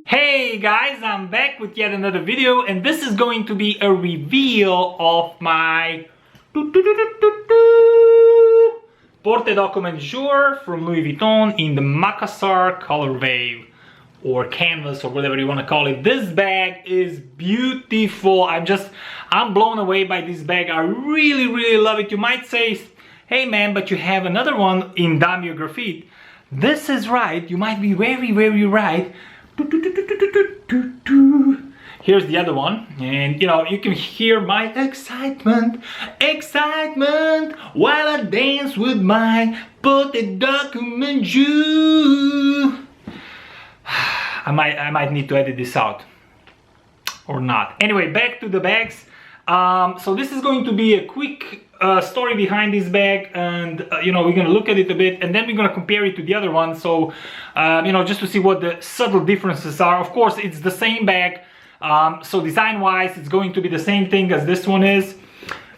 Hey guys, I'm back with yet another video, and this is going to be a reveal of my Porte-Document Jour from Louis Vuitton in the Macassar color wave or canvas or whatever you want to call it. This bag is beautiful. I'm blown away by this bag. I really love it. You might say, hey man, but you have another one in Damier Graphite. This is right. You might be very right. Here's the other one, and you know, you can hear my excitement while I dance with my Porte-Document Jour. I might need to edit this out or not. Anyway, back to the bags. So this is going to be a quick story behind this bag, and you know, we're gonna look at it a bit, and then we're gonna compare it to the other one. So you know, just to see what the subtle differences are. Of course, it's the same bag, so design-wise, it's going to be the same thing as this one is.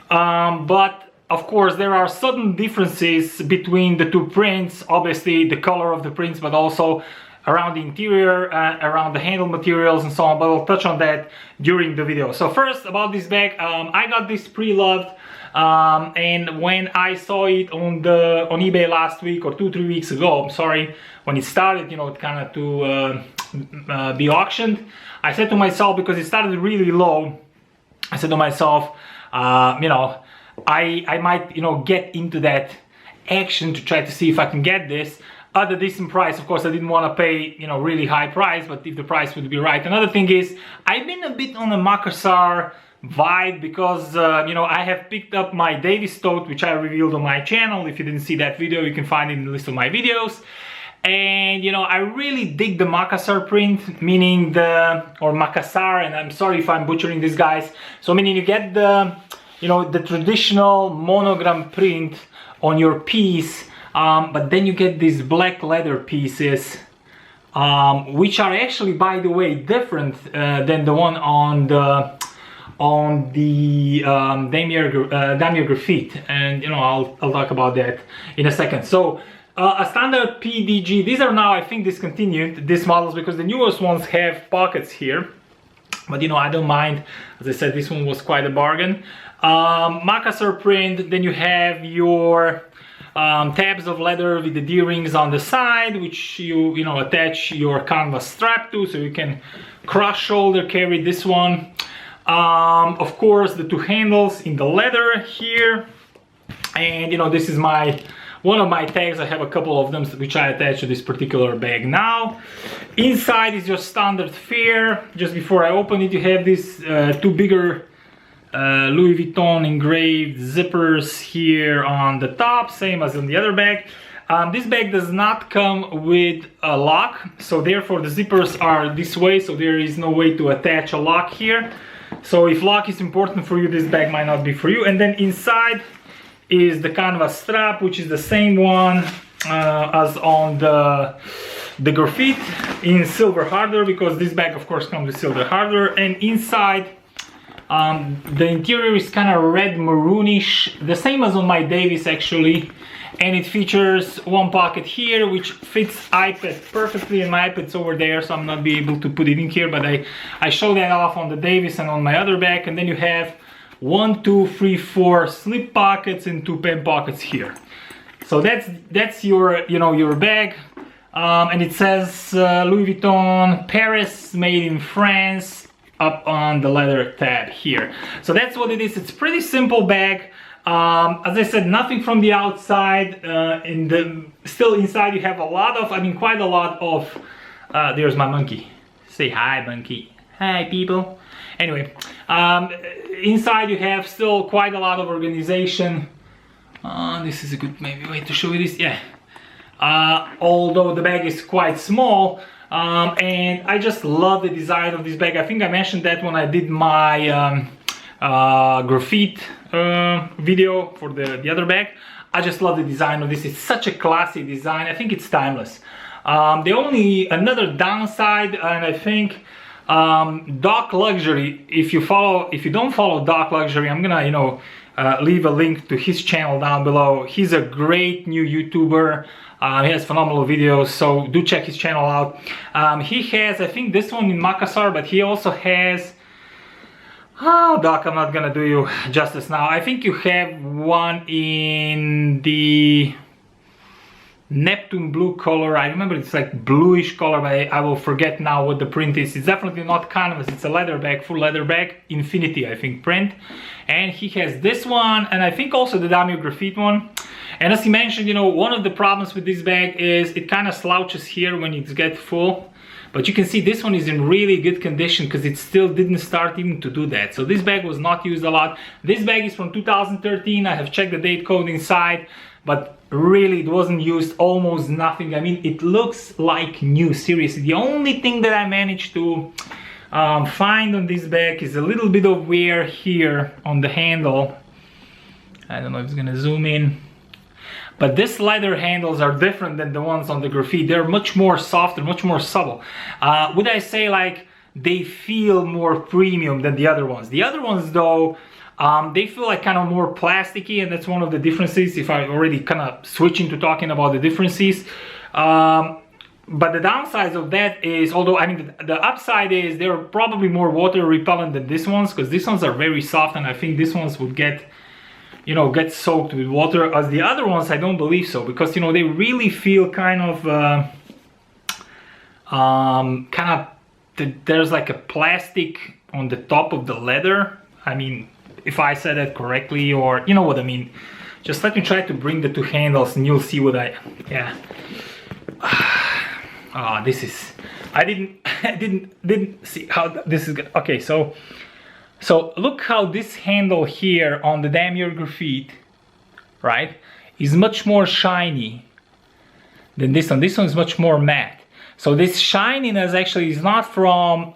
But of course, there are sudden differences between the two prints. Obviously, the color of the prints, but also around the interior, around the handle materials and so on, but I'll touch on that during the video. So first, about this bag, I got this pre-loved, and when I saw it on eBay last week or 2-3 weeks ago, I'm sorry, when it started, you know, it kind of to be auctioned, I said to myself, because it started really low, I said to myself, you know, I might, you know, get into that action to try to see if I can get this at a decent price. Of course, I didn't want to pay, you know, really high price, but if the price would be right. Another thing is, I've been a bit on a Macassar vibe because, you know, I have picked up my Davis tote, which I revealed on my channel. If you didn't see that video, you can find it in the list of my videos. And, you know, I really dig the Macassar print, meaning or Macassar, and I'm sorry if I'm butchering this, guys. So, meaning you get the, you know, the traditional monogram print on your piece, but then you get these black leather pieces, which are actually, by the way, different than the one on the Damier Graphite, and you know, I'll talk about that in a second. So a standard PDG, these are now, I think, discontinued, these models, because the newest ones have pockets here, but you know, I don't mind. As I said, this one was quite a bargain. Macassar print, then you have your tabs of leather with the D-rings on the side, which you know, attach your canvas strap to, so you can cross shoulder carry this one. Of course, the two handles in the leather here, and you know, this is one of my tags. I have a couple of them which I attach to this particular bag now. Inside is your standard fare. Just before I open it, you have these two bigger Louis Vuitton engraved zippers here on the top, same as in the other bag. This bag does not come with a lock, so therefore the zippers are this way, so there is no way to attach a lock here. So if lock is important for you, this bag might not be for you. And then inside is the canvas strap, which is the same one as on the Graphite in silver hardware, because this bag of course comes with silver hardware. And inside, the interior is kind of red maroonish, the same as on my Davis actually, and it features one pocket here which fits iPad perfectly, and my iPad's over there, so I'm not be able to put it in here, but I show that off on the Davis and on my other bag. And then you have 1, 2, 3, 4 slip pockets and 2 pen pockets here. So that's your, you know, your bag, and it says Louis Vuitton Paris, made in France, up on the leather tab here. So that's what it is. It's pretty simple bag. As I said, nothing from the outside. Still inside you have a lot of, I mean, quite a lot of, there's my monkey. Say hi, monkey. Hi, people. Anyway, inside you have still quite a lot of organization. This is a good maybe way to show you this. Yeah. Although the bag is quite small, and I just love the design of this bag. I think I mentioned that when I did my Graphite video for the other bag. I just love the design of this. It's such a classy design. I think it's timeless. Another downside, and I think Doc Luxury, if you don't follow Doc Luxury, I'm gonna, you know, leave a link to his channel down below. He's a great new YouTuber. He has phenomenal videos, so do check his channel out. He has, I think, this one in Macassar, but he also has, oh Doc, I'm not gonna do you justice now. I think you have one in the Neptune blue color. I remember it's like bluish color, but I will forget now what the print is. It's definitely not canvas, it's a leather bag, full leather bag, Infinity I think print. And he has this one, and I think also the Damio Graphite one. And as he mentioned, you know, one of the problems with this bag is it kind of slouches here when it gets full. But you can see this one is in really good condition because it still didn't start even to do that. So this bag was not used a lot. This bag is from 2013. I have checked the date code inside, but really it wasn't used almost nothing. I mean, it looks like new, seriously. The only thing that I managed to find on this bag is a little bit of wear here on the handle. I don't know if it's gonna zoom in. But this leather handles are different than the ones on the Graphite. They're much more soft and much more supple. Would I say like they feel more premium than the other ones? The other ones though, they feel like kind of more plasticky, and that's one of the differences if I already kind of switch into talking about the differences. But the downside of that is, although I mean the upside is they're probably more water repellent than these ones, because these ones are very soft and I think these ones would get, you know, get soaked with water. As the other ones, I don't believe so, because you know they really feel kind of there's like a plastic on the top of the leather. I mean, if I said that correctly, or you know what I mean. Just let me try to bring the two handles and you'll see what yeah. This is, I didn't see how this is good. Okay, so look how this handle here on the Damio Graphite, right, is much more shiny than this one. This one is much more matte. So this shininess actually is not from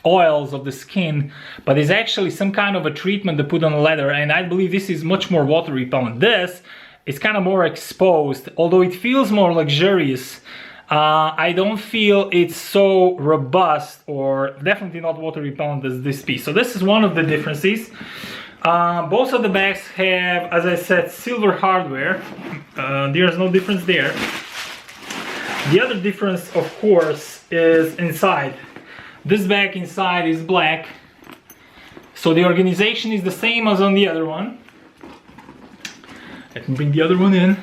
oils of the skin, but is actually some kind of a treatment to put on the leather, and I believe this is much more water repellent. This is kind of more exposed, although it feels more luxurious. I don't feel it's so robust, or definitely not water repellent as this piece. So this is one of the differences. Both of the bags have, as I said, silver hardware. There's no difference there. The other difference, of course, is inside. This bag inside is black, so the organization is the same as on the other one. Let me bring the other one in.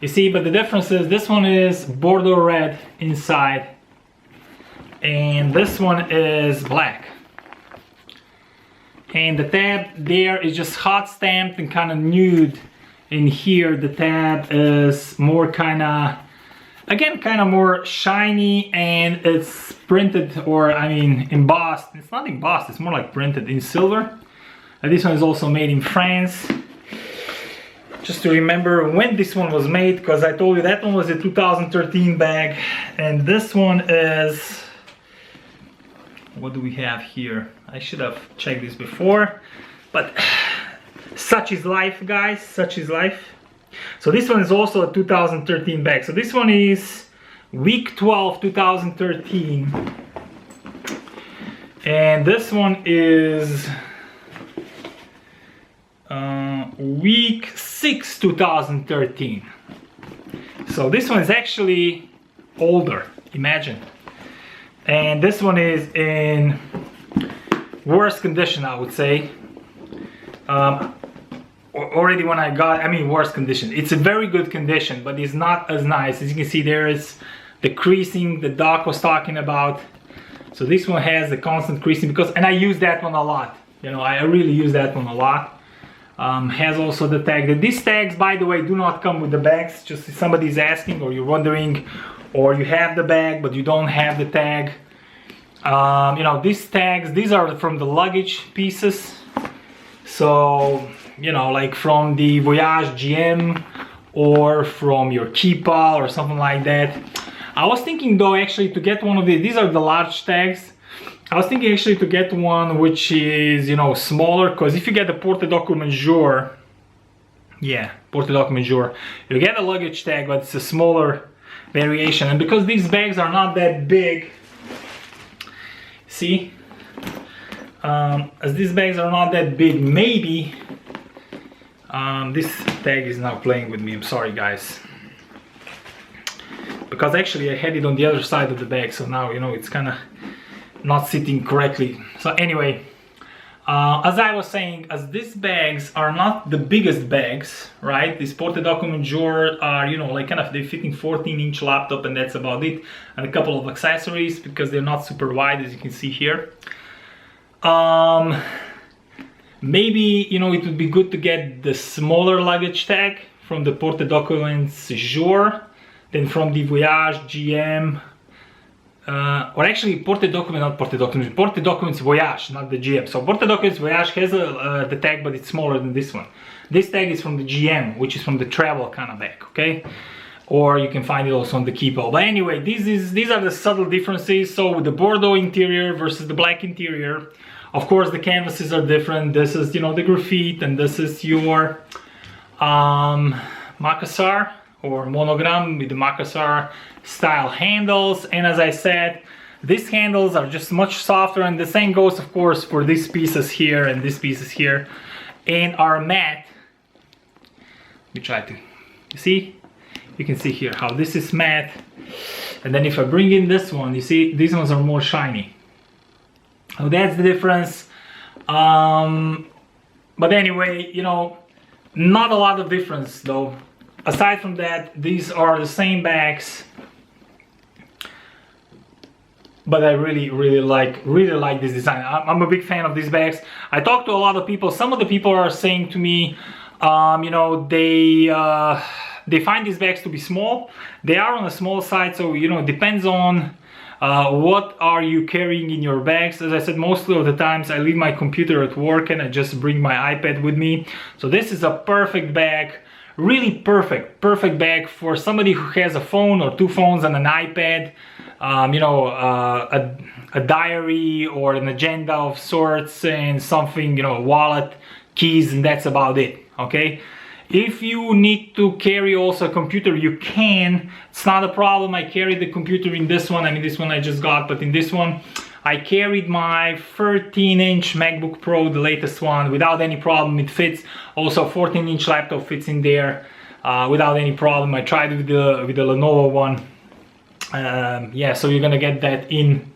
You see, but the difference is this one is Bordeaux red inside, and this one is black. And the tab there is just hot stamped and kind of nude. In here, the tab is more kind of, again, kind of more shiny, and it's printed, or I mean embossed. It's not embossed, it's more like printed in silver. And this one is also made in France. Just to remember when this one was made, because I told you that one was a 2013 bag, and this one is, what do we have here? I should have checked this before, but such is life, guys, such is life. So this one is also a 2013 bag. So this one is week 12 2013, and this one is week 6 2013. So this one is actually older, imagine. And this one is in worse condition, I would say. Already when I got, I mean worse condition. It's a very good condition, but it's not as nice. As you can see, there is the creasing that Doc was talking about. So this one has the constant creasing, because, and I use that one a lot. You know, I really use that one a lot. Has also the tag. These tags, by the way, do not come with the bags. Just if somebody's asking, or you're wondering, or you have the bag but you don't have the tag. You know, these tags, these are from the luggage pieces. So, you know, like from the Voyage GM or from your Keepa or something like that. I was thinking though actually to get one of these are the large tags. I was thinking actually to get one which is, you know, smaller, because if you get the Porte-Document Jour, yeah, Porte-Document Jour, you get a luggage tag, but it's a smaller variation. And because these bags are not that big, see, as these bags are not that big, maybe this tag is now playing with me. I'm sorry, guys. because actually I had it on the other side of the bag, so now, you know, it's kind of not sitting correctly. So anyway, as I was saying, as these bags are not the biggest bags, right? These Porte-Document Jour are, you know, like kind of, they fit in 14-inch laptop, and that's about it. And a couple of accessories, because they're not super wide, as you can see here. Maybe, you know, it would be good to get the smaller luggage tag from the Porte-Documents Jour than from the Voyage GM. Or actually Porte-Document, not Porte-Document, Porte-Documents Voyage, not the GM. So Porte-Documents Voyage has the tag, but it's smaller than this one. This tag is from the GM, which is from the travel kind of bag, okay? Or you can find it also on the Keepo. But anyway, these are the subtle differences. So with the Bordeaux interior versus the black interior, of course the canvases are different. This is, you know, the graphite, and this is your Macassar or monogram with the Macassar style handles. And as I said, these handles are just much softer, and the same goes of course for these pieces here and these pieces here, and are matte. Let me try to, you see, you can see here how this is matte, and then if I bring in this one, you see these ones are more shiny. So that's the difference. But anyway, you know, not a lot of difference though. Aside from that, these are the same bags, but I really like this design. I'm a big fan of these bags. I talked to a lot of people. Some of the people are saying to me, you know, they find these bags to be small. They are on the small side, so, you know, it depends on what are you carrying in your bags. As I said, most of the times I leave my computer at work and I just bring my iPad with me. So this is a perfect bag. Really perfect bag for somebody who has a phone or two phones and an iPad, you know, a diary or an agenda of sorts, and something, you know, a wallet, keys, and that's about it, okay? If you need to carry also a computer, you can. It's not a problem. I carried the computer in this one. I mean, this one I just got, but in this one I carried my 13-inch MacBook Pro, the latest one, without any problem. It fits. Also 14-inch laptop fits in there without any problem. I tried with the Lenovo one. Yeah, so you're gonna get that in.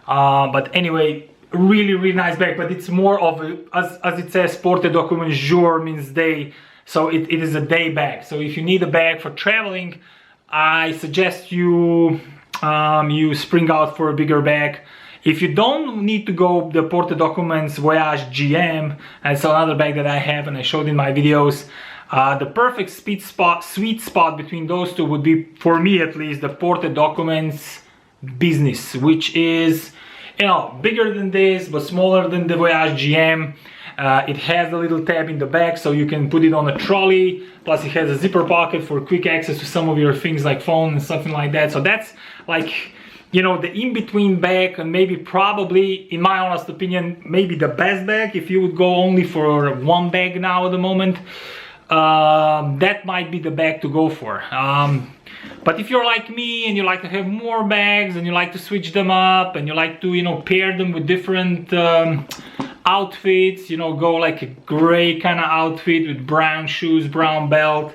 But anyway, really nice bag. But it's more of a, as it says, Porte-Document Jour means day. So it is a day bag. So if you need a bag for traveling, I suggest you you spring out for a bigger bag. If you don't need to go the Porte-Documents Voyage GM, and it's another bag that I have and I showed in my videos, the perfect sweet spot between those two would be, for me at least, the Porte-Documents Business, which is, you know, bigger than this but smaller than the Voyage GM. It has a little tab in the back so you can put it on a trolley, plus it has a zipper pocket for quick access to some of your things like phone and something like that. So that's like, you know, the in-between bag, and maybe probably, in my honest opinion, maybe the best bag if you would go only for one bag now at the moment. That might be the bag to go for. But if you're like me and you like to have more bags and you like to switch them up and you like to, you know, pair them with different outfits, you know, go like a gray kind of outfit with brown shoes, brown belt,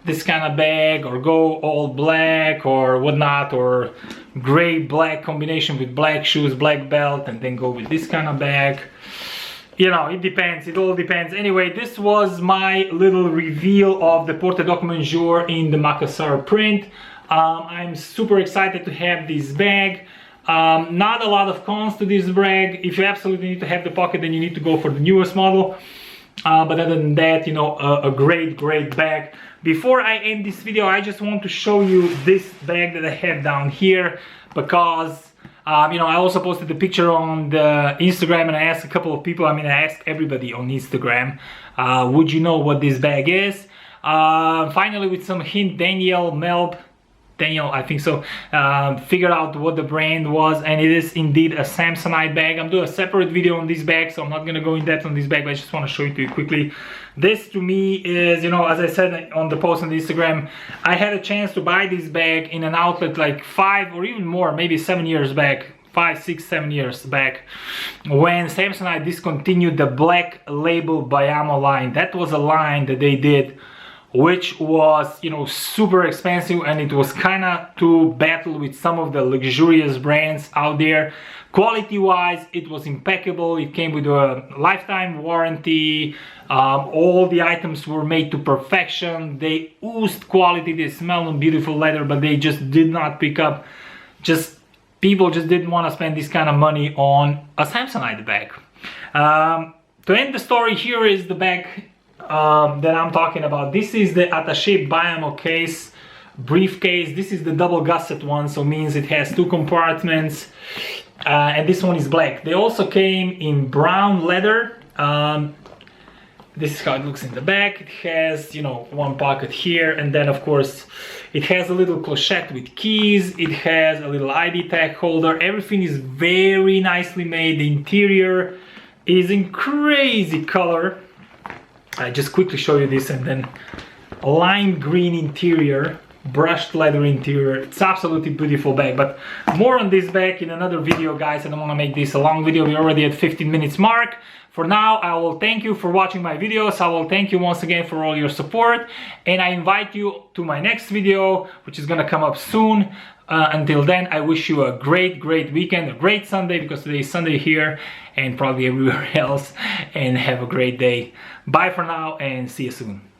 this kind of bag, or go all black or whatnot, or gray black combination with black shoes, black belt, and then go with this kind of bag. You know, it depends, it all depends. Anyway, this was my little reveal of the Porte-Document Jour in the Macassar print. I'm super excited to have this bag. Not a lot of cons to this bag. If you absolutely need to have the pocket, then you need to go for the newest model. But other than that, you know, a great bag. Before I end this video, I just want to show you this bag that I have down here, because you know, I also posted the picture on the Instagram, and I asked a couple of people, I mean, I asked everybody on Instagram, would you know what this bag is? Finally, with some hint, Daniel, I think so, figured out what the brand was, and it is indeed a Samsonite bag. I'm doing a separate video on this bag, so I'm not gonna go in depth on this bag, but I just want to show it to you quickly. This to me is, you know, as I said on the post on the Instagram, I had a chance to buy this bag in an outlet like 5 or even more, maybe 7 years back, 5, 6, 7 years back, when Samsonite discontinued the Black Label Bayamo line. That was a line that they did which was, you know, super expensive, and it was kind of to battle with some of the luxurious brands out there. Quality wise, it was impeccable. It came with a lifetime warranty. All the items were made to perfection. They oozed quality. They smelled beautiful leather, but they just did not pick up. People just didn't want to spend this kind of money on a Samsonite bag. To end the story, here is the bag that I'm talking about. This is the attaché Biamo case, briefcase. This is the double gusset one, so means it has 2 compartments, and this one is black. They also came in brown leather. This is how it looks in the back. It has, you know, 1 pocket here, and then of course it has a little clochette with keys. It has a little ID tag holder. Everything is very nicely made. The interior is in crazy color. I just quickly show you this, and then lime green interior, brushed leather interior. It's absolutely beautiful bag, but more on this bag in another video, guys. I don't want to make this a long video. We're already at 15 minutes mark. For now, I will thank you for watching my videos. I will thank you once again for all your support, and I invite you to my next video, which is gonna come up soon. Until then, I wish you a great weekend, a great Sunday, because today is Sunday here and probably everywhere else, and have a great day. Bye for now, and see you soon.